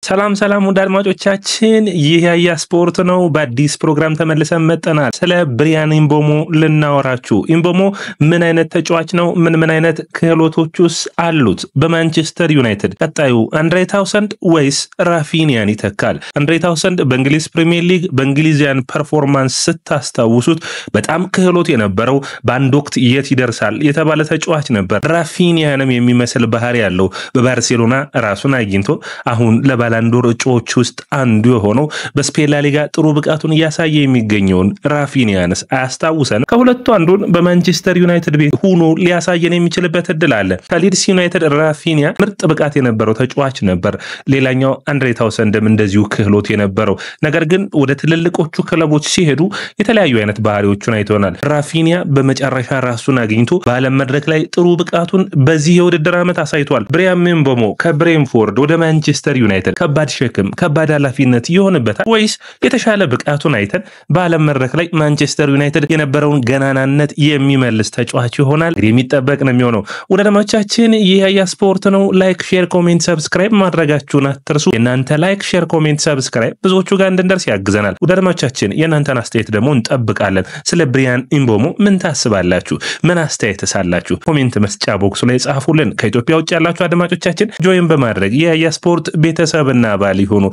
ሰላም ሰላም ወደ አድማጮቻችን ይህ ያያ ስፖርት ነው። በአዲስ ፕሮግራም ተመልሰን መጥተናል። ስለ ብሪያን ኢምቦሞ ልናወራችሁ። ኢምቦሞ ምን አይነት ተጫዋች ነው? ምን አይነት ክህሎቶችስ አሉት? በማንቸስተር ዩናይትድ ቀጣዩ አንድሬ ታውሰንድ ወይስ ራፊኒያን ይተካል? አንድሬ ታውሰንድ በእንግሊዝ ፕሪሚየር ሊግ በእንግሊዝያን ፐርፎርማንስ ስታስታውሱት በጣም ክህሎት የነበረው በአንድ ወቅት የት ይደርሳል የተባለ ተጫዋች ነበር። ራፊኒያንም የሚመስል ባህሪ ያለው በባርሴሎና ራሱን አግኝቶ አሁን ለባላንዶር እጩዎች ውስጥ አንዱ የሆነው በስፔን ላሊጋ ጥሩ ብቃቱን እያሳየ የሚገኘውን ራፊኒያንስ አያስታውሰን? ከሁለቱ አንዱን በማንቸስተር ዩናይትድ ቤት ሆኖ ሊያሳየን የሚችልበት እድል አለ። ከሊድስ ዩናይትድ ራፊኒያ ምርጥ ብቃት የነበረው ተጫዋች ነበር። ሌላኛው አንድሬ ታውሰንድም እንደዚሁ ክህሎት የነበረው፣ ነገር ግን ወደ ትልልቆቹ ክለቦች ሲሄዱ የተለያዩ አይነት ባህሪዎችን አይተናል። ራፊኒያ በመጨረሻ ራሱን አግኝቶ በዓለም መድረክ ላይ ጥሩ ብቃቱን በዚህ የውድድር ዓመት አሳይቷል። ብሪያን ኢምቦሞ ከብሬንፎርድ ወደ ማንቸስተር ዩናይትድ ከባድ ሸክም ከባድ ኃላፊነት ይሆንበታል ወይስ የተሻለ ብቃቱን አይተን በዓለም መድረክ ላይ ማንቸስተር ዩናይትድ የነበረውን ገናናነት የሚመልስ ተጫዋች ይሆናል? የሚጠበቅ ነው የሚሆነው። ወደ አድማጮቻችን ይህ ያያ ስፖርት ነው። ላይክ፣ ሼር፣ ኮሜንት፣ ሰብስክራይብ ማድረጋችሁን አትርሱ። የናንተ ላይክ፣ ሼር፣ ኮሜንት፣ ሰብስክራይብ ብዙዎቹ ጋር እንድንደርስ ያግዘናል። ወደ አድማጮቻችን የናንተን አስተያየት ደግሞ እንጠብቃለን። ስለ ብሪያን ኢምቦሞ ምን ታስባላችሁ? ምን አስተያየት ሳላችሁ ኮሜንት መስጫ ቦክሱ ላይ ጻፉልን። ከኢትዮጵያ ውጭ ያላችሁ አድማጮቻችን ጆይን በማድረግ የያያ ስፖርት ቤተሰብና አባል ይሁኑ።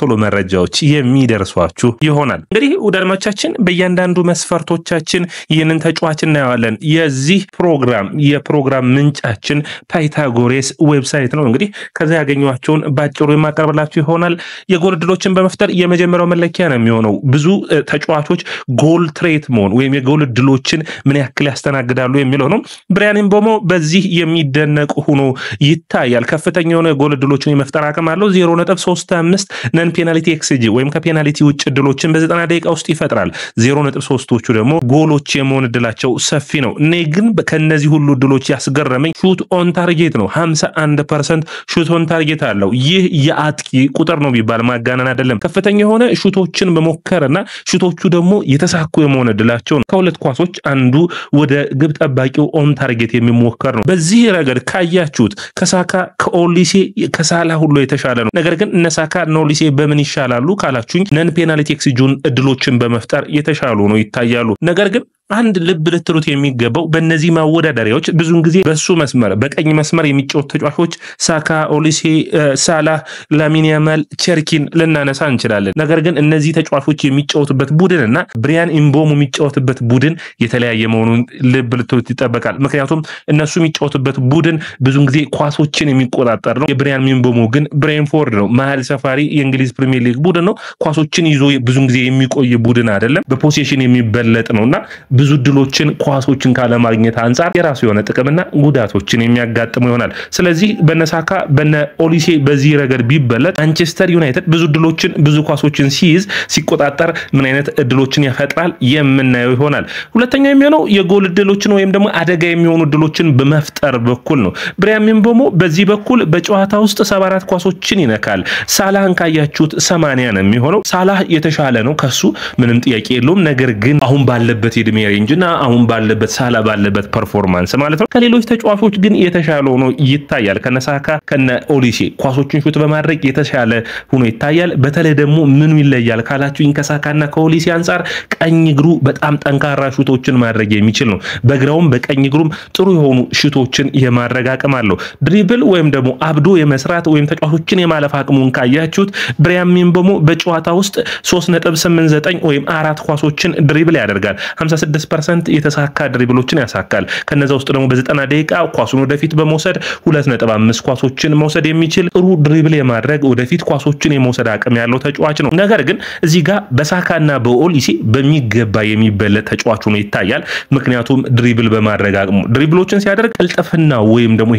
ቶሎ መረጃዎች የሚደርሷችሁ ይሆናል። እንግዲህ ወደ አድማጮቻችን በእያንዳንዱ መስፈርቶቻችን ይህንን ተጫዋች እናያለን። የዚህ የፕሮግራም ምንጫችን ፓይታጎሬስ ዌብሳይት ነው። እንግዲህ ከዛ ያገኟቸውን ባጭሩ የማቀርብላችሁ ይሆናል። የጎል ዕድሎችን በመፍጠር የመጀመሪያው መለኪያ ነው የሚሆነው። ብዙ ተጫዋቾች ጎል ትሬት መሆን ወይም የጎል ዕድሎችን ምን ያክል ያስተናግዳሉ የሚለው ነው። ብሪያን ኢምቦሞ በዚህ የሚደነቅ ሆኖ ይታያል። ከፍተኛ የሆነ የጎል ዕድሎችን የመፍጠር አቅም አለው። 0.35 ነን ፔናልቲ ኤክስጂ ወይም ከፔናልቲ ውጭ ዕድሎችን በ90 ደቂቃ ውስጥ ይፈጥራል። 0.3ቶቹ ደግሞ ጎሎች የመሆን ዕድላቸው ሰፊ ነው። እኔ ግን ከነዚህ ሁሉ ዕድሎች ያስገረመኝ ሹት ኦን ታርጌት ነው። 51% ሹት ኦን ታርጌት አለው። ይህ የአጥቂ ቁጥር ነው ቢባል ማጋነን አይደለም። ከፍተኛ የሆነ ሹቶችን በመሞከርና ሹቶቹ ደግሞ የተሳኩ የመሆን ዕድላቸው ነው። ከሁለት ኳሶች አንዱ ወደ ግብ ጠባቂው ኦን ታርጌት የሚሞከር ነው። በዚህ ረገድ ካያችሁት ከሳካ ከኦሊሴ ከሳላ ሁሉ የተሻለ ነው። ነገር ግን እነሳካ ኦሊሴ በምን ይሻላሉ ካላችሁኝ ነን ፔናልቲ ኤክስጂውን ዕድሎችን በመፍጠር የተሻሉ ነው ይታያሉ። ነገር ግን አንድ ልብ ልትሉት የሚገባው በእነዚህ ማወዳደሪያዎች ብዙውን ጊዜ በሱ መስመር በቀኝ መስመር የሚጫወቱ ተጫዋቾች ሳካ፣ ኦሊሴ፣ ሳላ፣ ላሚን ያማል፣ ቸርኪን ልናነሳ እንችላለን። ነገር ግን እነዚህ ተጫዋቾች የሚጫወቱበት ቡድንና ብሪያን ኢምቦሞ የሚጫወቱበት ቡድን የተለያየ መሆኑን ልብ ልትሉት ይጠበቃል። ምክንያቱም እነሱ የሚጫወቱበት ቡድን ብዙውን ጊዜ ኳሶችን የሚቆጣጠር ነው። የብሪያን ኢምቦሞ ግን ብሬንፎርድ ነው፣ መሀል ሰፋሪ የእንግሊዝ ፕሪሚየር ሊግ ቡድን ነው። ኳሶችን ይዞ ብዙውን ጊዜ የሚቆይ ቡድን አይደለም። በፖሴሽን የሚበለጥ ነውና ብዙ ድሎችን ኳሶችን ካለማግኘት አንፃር የራሱ የሆነ ጥቅምና ጉዳቶችን የሚያጋጥሙ ይሆናል። ስለዚህ በነሳካ በነ ኦሊሴ በዚህ ረገድ ቢበለጥ ማንቸስተር ዩናይትድ ብዙ ድሎችን ብዙ ኳሶችን ሲይዝ ሲቆጣጠር ምን አይነት ድሎችን ያፈጥራል የምናየው ይሆናል። ሁለተኛው የሚሆነው የጎል ድሎችን ወይም ደግሞ አደጋ የሚሆኑ ድሎችን በመፍጠር በኩል ነው። ብሪያን ኢምቦሞ በዚህ በኩል በጨዋታ ውስጥ 74 ኳሶችን ይነካል። ሳላህን ካያችሁት 80 ነው የሚሆነው። ሳላህ የተሻለ ነው ከሱ ምንም ጥያቄ የለውም። ነገር ግን አሁን ባለበት የእድሜ ሬንጅና አሁን ባለበት ሳላ ባለበት ፐርፎርማንስ ማለት ነው ከሌሎች ተጫዋቾች ግን የተሻለ ሆኖ ይታያል። ከነሳካ ከነ ኦሊሴ ኳሶችን ሹት በማድረግ የተሻለ ሆኖ ይታያል። በተለይ ደግሞ ምን ይለያል ካላችሁ ከሳካና ከኦሊሴ አንፃር ቀኝ እግሩ በጣም ጠንካራ ሹቶችን ማድረግ የሚችል ነው። በግራውም በቀኝ እግሩም ጥሩ የሆኑ ሹቶችን የማድረግ አቅም አለው። ድሪብል ወይም ደግሞ አብዶ የመስራት ወይም ተጫዋቾችን የማለፍ አቅሙን ካያችሁት ብሪያን ኢምቦሞ በጨዋታ ውስጥ 3.89 ወይም 4 ኳሶችን ድሪብል ያደርጋል። 56% የተሳካ ድሪብሎችን ያሳካል። ከነዛ ውስጥ ደግሞ በ90 ደቂቃ ኳሱን ወደፊት በመውሰድ 2.5 ኳሶችን መውሰድ የሚችል ጥሩ ድሪብል የማድረግ ወደፊት ኳሶችን የመውሰድ አቅም ያለው ተጫዋች ነው። ነገር ግን እዚህ ጋር በሳካና በኦሊሴ በሚገባ የሚበለጥ ተጫዋች ነው ይታያል። ምክንያቱም ድሪብል በማድረግ አቅሙ ድሪብሎችን ሲያደርግ ቅልጥፍና ወይም ደግሞ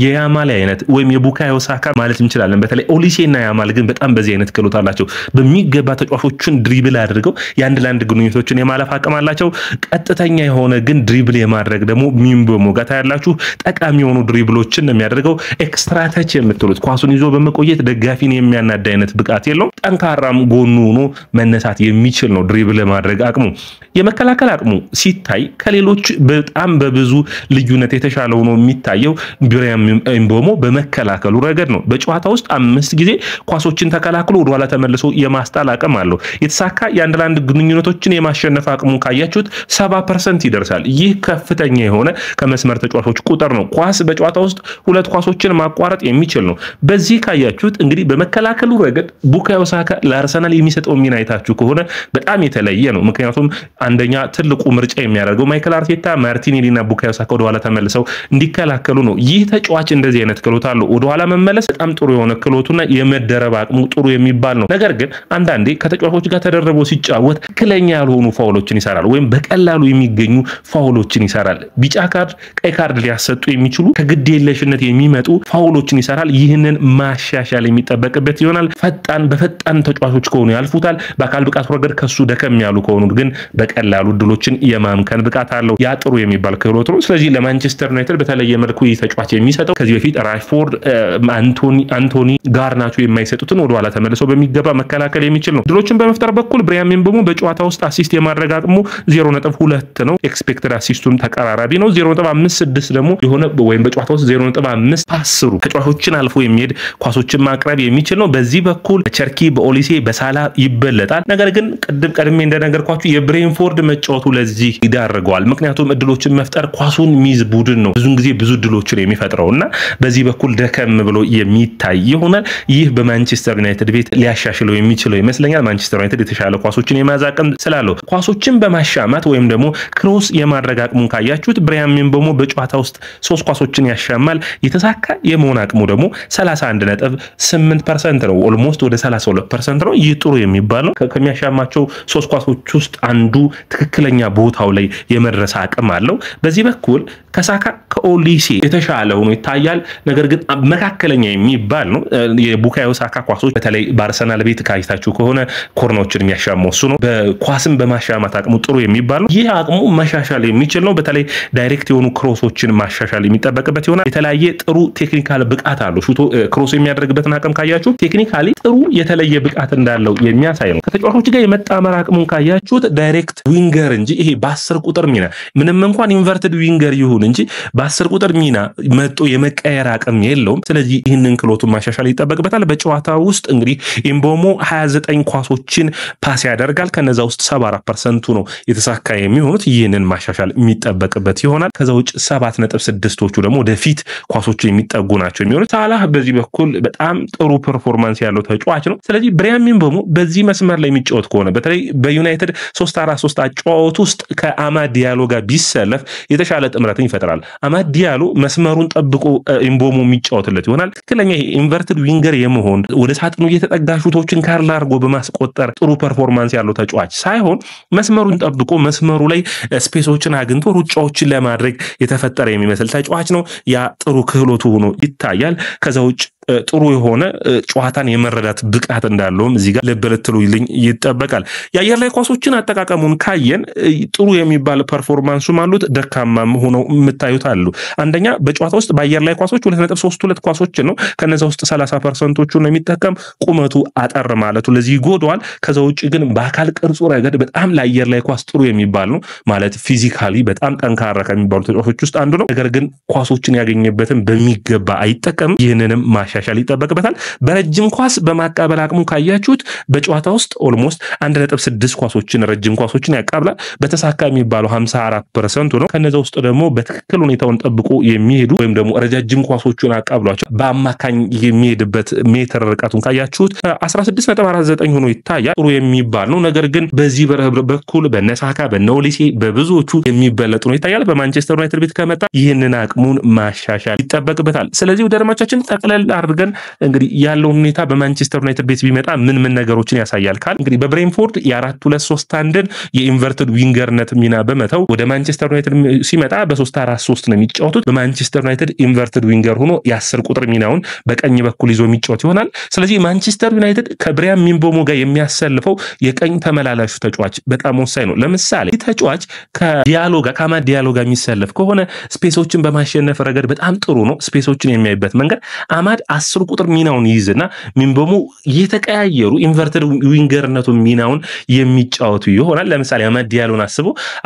የያማል አይነት ወይም የቡካዮ ሳካ ማለት እንችላለን። በተለይ ኦሊሴና ያማል ግን በጣም በዚህ አይነት ክህሎት አላቸው። በሚገባ ተጫዋቾችን ድሪብል አድርገው የአንድ ለአንድ ግንኙነቶችን የማለፍ አቅም አላቸው። ቀጥተኛ የሆነ ግን ድሪብል የማድረግ ደግሞ ሚንቦሞ ጋር ታያላችሁ ጠቃሚ የሆኑ ድሪብሎችን ነው የሚያደርገው ኤክስትራ ታች የምትሉት ኳሱን ይዞ በመቆየት ደጋፊን የሚያናዳ አይነት ብቃት የለውም ጠንካራም ጎኑ ሆኖ መነሳት የሚችል ነው ድሪብል ለማድረግ አቅሙ የመከላከል አቅሙ ሲታይ ከሌሎች በጣም በብዙ ልዩነት የተሻለ ሆኖ የሚታየው ብሪያን ምቦሞ በመከላከሉ ረገድ ነው በጨዋታ ውስጥ 5 ጊዜ ኳሶችን ተከላክሎ ወደ ኋላ ተመልሶ የማስጣል አቅም አለው የተሳካ የአንድ ለአንድ ግንኙነቶችን የማሸነፍ አቅሙ ካያችሁት 70% ይደርሳል ይህ ከፍተኛ የሆነ ከመስመር ተጫዋቾች ቁጥር ነው ኳስ በጨዋታ ውስጥ ሁለት ኳሶችን ማቋረጥ የሚችል ነው በዚህ ካያችሁት እንግዲህ በመከላከሉ ረገድ ቡካዮ ሳካ ለአርሰናል የሚሰጠው ሚና አይታችሁ ከሆነ በጣም የተለየ ነው ምክንያቱም አንደኛ ትልቁ ምርጫ የሚያደርገው ማይክል አርቴታ ማርቲኔሊና ቡካዮ ሳካ ወደ ኋላ ተመልሰው እንዲከላከሉ ነው ይህ ተጫዋች እንደዚህ አይነት ክሎት አለው ወደ ኋላ መመለስ በጣም ጥሩ የሆነ ክሎቱና የመደረብ አቅሙ ጥሩ የሚባል ነው ነገር ግን አንዳንዴ ከተጫዋቾች ጋር ተደረቦ ሲጫወት ትክክለኛ ያልሆኑ ፋውሎችን ይሰራል ወይም በቀላሉ የሚገኙ ፋውሎችን ይሰራል ቢጫ ካርድ ቀይ ካርድ ሊያሰጡ የሚችሉ ከግዴለሽነት የሚመጡ ፋውሎችን ይሰራል ይህንን ማሻሻል የሚጠበቅበት ይሆናል በፈጣን ተጫዋቾች ከሆኑ ያልፉታል በአካል ብቃት ረገድ ከሱ ደከም ያሉ ከሆኑ ግን በቀላሉ ድሎችን የማምከን ብቃት አለው ያ ጥሩ የሚባል ክህሎት ነው ስለዚህ ለማንቸስተር ዩናይትድ በተለየ መልኩ ተጫዋች የሚሰጠው ከዚህ በፊት ራሽፎርድ አንቶኒ ጋርናቾ የማይሰጡትን ወደ ኋላ ተመልሰው በሚገባ መከላከል የሚችል ነው ድሎችን በመፍጠር በኩል ብሪያን ምቦሞ በጨዋታ ውስጥ አሲስት የማድረግ አቅሙ 0.2 ነው ኤክስፔክትድ አሲስቱም ተቀራራቢ ነው 0.56 ደግሞ የሆነ ወይም በጨዋታ ውስጥ 0.5 ፓስሩ ተጫዋቾችን አልፎ የሚሄድ ኳሶችን ማቅረብ የሚችል ነው በዚህ በኩል ቸርኪ በኦሊሴ በሳላ ይበለጣል ነገር ግን ቀድሜ እንደነገርኳችሁ የብሬንፎርድ መጫወቱ ለዚህ ይዳርገዋል ምክንያቱም እድሎችን መፍጠር ኳሱን ሚዝ ቡድን ነው ብዙን ጊዜ ብዙ እድሎችን የሚፈጥረውና በዚህ በኩል ደከም ብሎ የሚታይ ይሆናል ይህ በማንቸስተር ዩናይትድ ቤት ሊያሻሽለው የሚችለው ይመስለኛል ማንቸስተር ዩናይትድ የተሻለ ኳሶችን የማዛቀም ስላለው ኳሶችን በማሻማት ወይም ደግሞ ክሮስ የማድረግ አቅሙን ካያችሁት ብሪያን ምቦሞ በጨዋታ ውስጥ 3 ኳሶችን ያሻማል የተሳካ የመሆን አቅሙ ደግሞ 31.8% ነው ኦልሞስት ወደ 32% ነው ይህ ጥሩ የሚባል ነው ከሚያሻማቸው 3 ኳሶች ውስጥ አንዱ ትክክለኛ ቦታው ላይ የመድረስ አቅም አለው በዚህ በኩል ከሳካ ከኦሊሴ የተሻለ ሆኖ ይታያል ነገር ግን መካከለኛ የሚባል ነው የቡካዮ ሳካ ኳሶች በተለይ በአርሰናል ቤት ካይታችሁ ከሆነ ኮርኖችን የሚያሻማው እሱ ነው በኳስም በማሻማት አቅሙ ጥሩ የሚባል ነው ይህ አቅሙ መሻሻል የሚችል ነው በተለይ ዳይሬክት የሆኑ ክሮሶችን ማሻሻል የሚጠበቅበት ይሆናል የተለያየ ጥሩ ቴክኒካል ብቃት አለው ሹቶ ክሮስ የሚያደርግበትን አቅም ካያችሁ ቴክኒካሊ ጥሩ የተለየ ብቃት እንዳለው የሚያሳይ ነው ከተጫዋቾች ጋር የመጣመር አቅሙን ካያችሁት ዳይሬክት ዊንገር እንጂ ይሄ በ10 ቁጥር ሚና ምንም እንኳን ኢንቨርትድ ዊንገር ይሁን እንጂ በ10 ቁጥር ሚና መጥቶ የመቀየር አቅም የለውም ስለዚህ ይህንን ክሎቱን ማሻሻል ይጠበቅበታል በጨዋታ ውስጥ እንግዲህ ምቦሞ 29 ኳሶችን ፓስ ያደርጋል ከነዛ ውስጥ 74% ነው የተሳካ የሚሆኑት ይህንን ማሻሻል የሚጠበቅበት ይሆናል ከዛ ውጭ 7.6ቶቹ ደግሞ ወደፊት ኳሶቹ የሚጠጉ ናቸው የሚሆኑት ሳላህ በዚህ በኩል በጣም ጥሩ ፐርፎርማንስ ያለው ተጫዋች ነው ስለዚህ ብሪያን ምቦሞ በዚህ መስመር ላይ የሚጫወት ከሆነ በተለይ በዩናይትድ 3-4-3 አጫዋወት ውስጥ ከአማድ ዲያሎ ጋር ቢሰለፍ የተሻለ ጥምረትን ይፈጥራል አማድ ዲያሎ መስመሩን ጠብቆ ምቦሞ የሚጫወትለት ይሆናል ትክክለኛ ኢንቨርትድ ዊንገር የመሆን ወደ ሳጥኑ እየተጠጋሹቶችን ካርላ አርጎ በማስቆጠር ጥሩ ፐርፎርማንስ ያለው ተጫዋች ሳይሆን መስመሩን ጠብቆ መስመሩ ላይ ስፔሶችን አግኝቶ ሩጫዎችን ለማድረግ የተፈጠረ የሚመስል ተጫዋች ነው ያ ጥሩ ክህሎቱ ሆኖ ይታያል ከዛ ውጭ ጥሩ የሆነ ጨዋታን የመረዳት ብቃት እንዳለውም እዚህ ጋር ለበለትሉልኝ ይጠበቃል የአየር ላይ ኳሶችን አጠቃቀሙን ካየን ጥሩ የሚባል ፐርፎርማንሱም አሉት ደካማም ሆነው የምታዩት አሉ አንደኛ በጨዋታ ውስጥ በአየር ላይ ኳሶች 2.32 ኳሶችን ነው ከነዛ ውስጥ 30%ዎቹ ነው የሚጠቀም ቁመቱ አጠር ማለቱ ለዚህ ይጎደዋል ከዛ ውጭ ግን በአካል ቅርጹ ረገድ በጣም ለአየር ላይ ኳስ ጥሩ የሚባል ነው ማለት ፊዚካሊ በጣም ጠንካራ ከሚባሉ ተጫዋቾች ውስጥ አንዱ ነው ነገር ግን ኳሶችን ያገኘበትን በሚገባ አይጠቀም ይህንንም ማሻሻል ይጠበቅበታል በረጅም ኳስ በማቃበል አቅሙ ካያችሁት በጨዋታ ውስጥ ኦልሞስት 1.6 ኳሶችን ረጅም ኳሶችን ያቃብላል በተሳካ የሚባለው 54% ነው ከነዛ ውስጥ ደግሞ በትክክል ሁኔታውን ጠብቆ የሚሄዱ ወይም ደግሞ ረጃጅም ኳሶችን አቃብሏቸው በአማካኝ የሚሄድበት ሜትር ርቀቱን ካያችሁት 16.49 ሆኖ ይታያል ጥሩ የሚባል ነው ነገር ግን በዚህ በኩል በነሳካ በነኦሊሴ በብዙዎቹ የሚበለጥ ነው ይታያል በማንቸስተር ዩናይትድ ቤት ከመጣ ይህንን አቅሙን ማሻሻል ይጠበቅበታል ስለዚህ ወደ አድማቻችን ጠቅለል አድርገን እንግዲህ ያለው ሁኔታ በማንቸስተር ዩናይትድ ቤት ቢመጣ ምን ነገሮችን ያሳያል ካል እንግዲህ በብሬንፎርድ የ4-2-3-1ን የኢንቨርትድ ዊንገርነት ሚና በመተው ወደ ማንቸስተር ዩናይትድ ሲመጣ በ3-4-3 ነው የሚጫወቱት። በማንቸስተር ዩናይትድ ኢንቨርትድ ዊንገር ሆኖ የ10 ቁጥር ሚናውን በቀኝ በኩል ይዞ የሚጫወት ይሆናል። ስለዚህ ማንቸስተር ዩናይትድ ከብሪያን ሚንቦሞ ጋር የሚያሰልፈው የቀኝ ተመላላሹ ተጫዋች በጣም ወሳኝ ነው። ለምሳሌ ተጫዋች ከአማድ ዲያሎ ጋር የሚሰለፍ ከሆነ ስፔሶችን በማሸነፍ ረገድ በጣም ጥሩ ነው። ስፔሶችን የሚያይበት መንገድ አማድ 10 ቁጥር ሚናውን ይይዝና ሚንቦሞ የተቀያየሩ ኢንቨርትድ ዊንገርነቱን ሚናውን የሚጫወቱ ይሆናል። ለምሳሌ አማድ ዲያሎን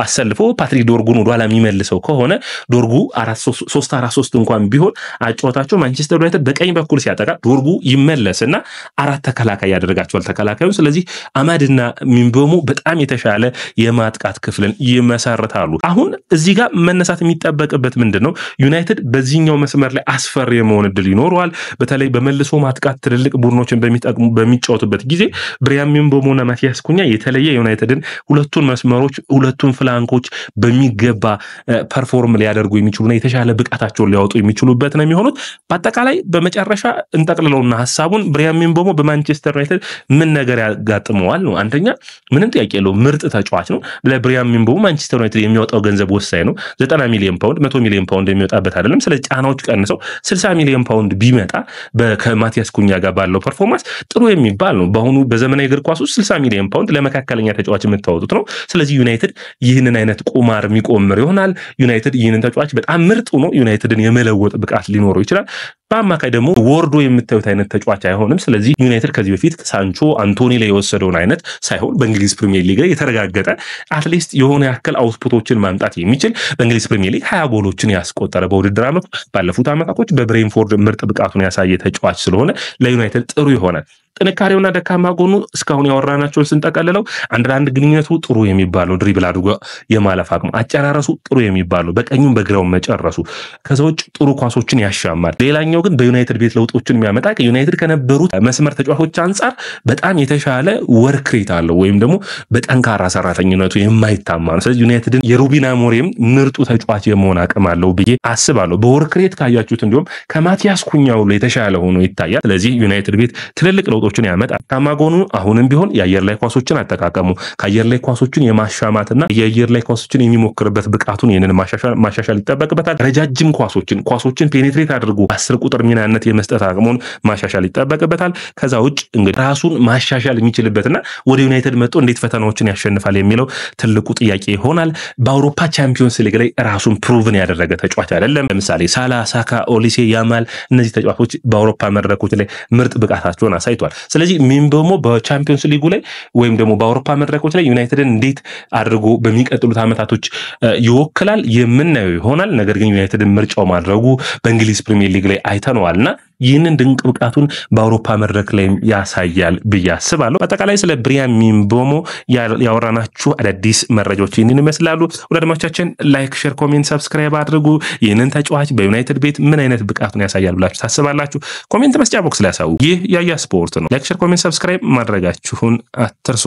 አሰልፎ ፓትሪክ ዶርጉን ወደ ኋላ የሚመልሰው ከሆነ ዶርጉ 3-4-3 እንኳን ቢሆን አጫወታቸው ማንቸስተር ዩናይትድ በቀኝ በኩል ሲያጠቃ ዶርጉ ይመለስና አራት ተከላካይ ያደርጋቸዋል ተከላካዩ። ስለዚህ አማድና ሚንቦሞ በጣም የተሻለ የማጥቃት ክፍልን ይመሰርታሉ። አሁን እዚህ ጋር መነሳት የሚጠበቅበት ምንድነው? ዩናይትድ በዚህኛው መስመር ላይ አስፈሪ የመሆን እድል ይኖረዋል። በተለይ በመልሶ ማጥቃት ትልልቅ ቡድኖችን በሚጫወቱበት ጊዜ ብሪያን ሚንቦሞና ማቲያስ ኩኛ የተለየ ዩናይትድን ሁለቱን መስመሮች ሁለቱን ፍላንኮች በሚገባ ፐርፎርም ሊያደርጉ የሚችሉና የተሻለ ብቃታቸውን ሊያወጡ የሚችሉበት ነው የሚሆኑት። በአጠቃላይ በመጨረሻ እንጠቅልለውና ሐሳቡን ብሪያን ሚንቦሞ በማንቸስተር ዩናይትድ ምን ነገር ያጋጥመዋል ነው። አንደኛ ምንም ጥያቄ የለውም ምርጥ ተጫዋች ነው። ለብሪያን ሚንቦሞ ማንቸስተር ዩናይትድ የሚያወጣው ገንዘብ ወሳኝ ነው። 90 ሚሊዮን ፓውንድ 100 ሚሊዮን ፓውንድ የሚወጣበት አይደለም። ስለዚህ ጫናዎች ቀንሰው 60 ሚሊዮን ፓውንድ ቢመጣ ከማቲያስ ኩኛ ጋር ባለው ፐርፎርማንስ ጥሩ የሚባል ነው። በአሁኑ በዘመናዊ እግር ኳስ ውስጥ 60 ሚሊዮን ፓውንድ ለመካከለኛ ተጫዋች የምታወጡት ነው። ስለዚህ ዩናይትድ ይህንን አይነት ቁማር የሚቆምር ይሆናል። ዩናይትድ ይህንን ተጫዋች በጣም ምርጥ ነው ዩናይትድን የመለወጥ ብቃት ሊኖረው ይችላል። በአማካይ ደግሞ ወርዶ የምታዩት አይነት ተጫዋች አይሆንም። ስለዚህ ዩናይትድ ከዚህ በፊት ሳንቾ አንቶኒ ላይ የወሰደውን አይነት ሳይሆን በእንግሊዝ ፕሪሚየር ሊግ ላይ የተረጋገጠ አትሊስት የሆነ ያክል አውትፑቶችን ማምጣት የሚችል በእንግሊዝ ፕሪሚየር ሊግ 20 ጎሎችን ያስቆጠረ በውድድር ዓመቱ ባለፉት ዓመታቶች በብሬንፎርድ ምርጥ ብቃቱን ያሳየ ተጫዋች ስለሆነ ለዩናይትድ ጥሩ ይሆናል። ጥንካሬውና ደካማ ጎኑ እስካሁን ያወራናቸውን ስንጠቀልለው አንድ ግንኙነቱ ጥሩ የሚባለው ድሪብል አድርጎ የማለፍ አቅሙ፣ አጨራረሱ ጥሩ የሚባለው በቀኙም በግራው መጨረሱ፣ ከዛውጭ ጥሩ ኳሶችን ያሻማል። ሌላኛው ግን በዩናይትድ ቤት ለውጦችን የሚያመጣ ዩናይትድ ከነበሩት መስመር ተጫዋቾች አንጻር በጣም የተሻለ ወርክ ሬት አለው ወይም ደግሞ በጠንካራ ሰራተኝነቱ የማይታማ ነው። ስለዚህ ዩናይትድን የሩበን አሞሪም ምርጡ ተጫዋች የመሆን አቅም አለው ብዬ አስባለሁ። በወርክ ሬት ካያችሁት እንዲሁም ከማቲያስ ኩኛው ላይ የተሻለ ሆኖ ይታያል። ስለዚህ ዩናይትድ ቤት ትልልቅ ለውጦችን ያመጣል። ታማጎኑ አሁንም ቢሆን የአየር ላይ ኳሶችን አጠቃቀሙ ከአየር ላይ ኳሶችን የማሻማትና የአየር ላይ ኳሶችን የሚሞክርበት ብቃቱን ይሄንን ማሻሻል ይጠበቅበታል። ረጃጅም ኳሶችን ፔኔትሬት አድርጎ 10 ቁጥር ሚናነት የመስጠት አቅሙን ማሻሻል ይጠበቅበታል። ከዛ ውጭ እንግዲህ ራሱን ማሻሻል የሚችልበትና ወደ ዩናይትድ መጥቶ እንዴት ፈተናዎችን ያሸንፋል የሚለው ትልቁ ጥያቄ ይሆናል። በአውሮፓ ቻምፒዮንስ ሊግ ላይ ራሱን ፕሩቭን ያደረገ ተጫዋች አይደለም። ለምሳሌ ሳላ፣ ሳካ፣ ኦሊሴ፣ ያማል እነዚህ ተጫዋቾች በአውሮፓ መድረኮች ላይ ምርጥ ብቃታቸውን አሳይቷል። ስለዚህ ሚንቦሞ በቻምፒዮንስ ሊጉ ላይ ወይም ደግሞ በአውሮፓ መድረኮች ላይ ዩናይትድን እንዴት አድርጎ በሚቀጥሉት ዓመታቶች ይወክላል የምናየው ይሆናል። ነገር ግን ዩናይትድን ምርጫው ማድረጉ በእንግሊዝ ፕሪሚየር ሊግ ላይ አይተነዋልና ይህንን ድንቅ ብቃቱን በአውሮፓ መድረክ ላይ ያሳያል ብዬ አስባለሁ። አጠቃላይ ስለ ብሪያን ሚንቦሞ ያወራናችሁ አዳዲስ መረጃዎች ይህንን ይመስላሉ። ወዳጆቻችን ላይክ፣ ሼር፣ ኮሜንት፣ ሰብስክራይብ አድርጉ። ይህንን ተጫዋች በዩናይትድ ቤት ምን አይነት ብቃቱን ያሳያል ብላችሁ ታስባላችሁ? ኮሜንት መስጫ ቦክስ ላይ ያሳውቁ። ይህ ያያ ስፖርት ነው። ላይክ፣ ሼር፣ ኮሜንት፣ ሰብስክራይብ ማድረጋችሁን አትርሱ።